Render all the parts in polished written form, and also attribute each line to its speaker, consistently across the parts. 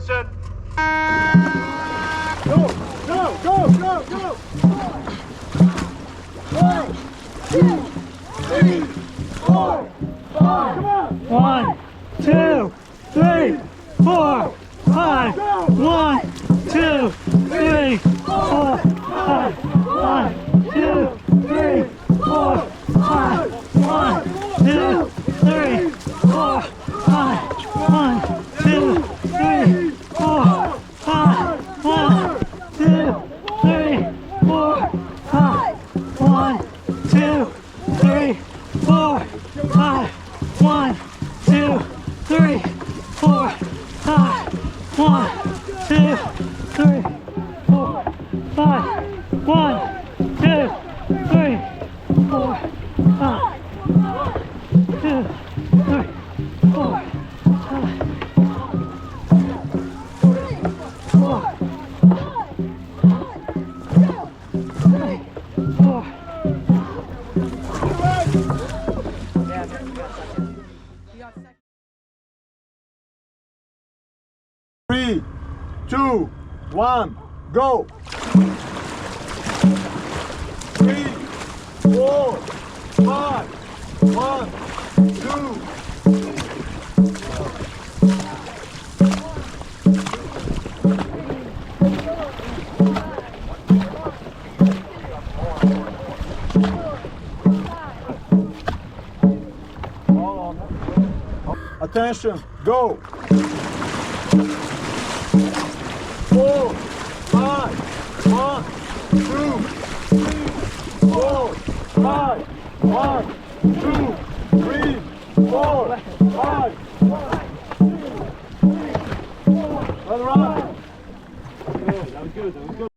Speaker 1: Jefferson.
Speaker 2: Go, go, go, go, go. 1, 2, 3, 4, 5. Come on.
Speaker 3: 1, 2, 3, 4, 5. 1, 2, 3, 4, 5. 1, 2, 3, 4, 5. 1, 2, 3, 4, 5. 1, 2, 3, 4, 5. 1, 2, 3, 4, 5. 1, 2, 3, 4, 5. 1, 2, 3, 4, 5. 1, 2, 3, 4, 5. 1, 2, 3, 4, 5. 2, 3, 4, 5. 4, 3, 4.
Speaker 2: 3, 2, 1, go. 3, 4, 5. 1, 2. Attention, go. 4, 5, 1, 2, 3, 4, 5, 1, 2, 3, 4, 5. Let her run. That was good. That was good.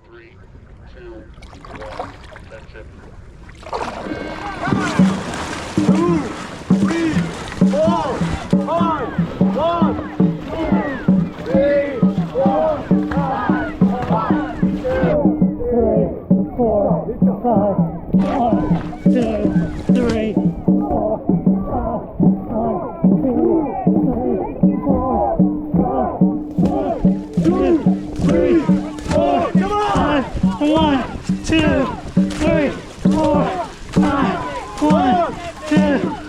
Speaker 1: 3, 2, 1, attention.
Speaker 2: 2, 3, 4, 5, 1, 2, 3, 4, 5, 1, 2,
Speaker 3: 4, 5, 1, 2, 3, 4, 5, 1, 2, 3, 4, 5, 1, 2, 3, 4, 5, 1, 2, 3, 4, 5, 1, 2,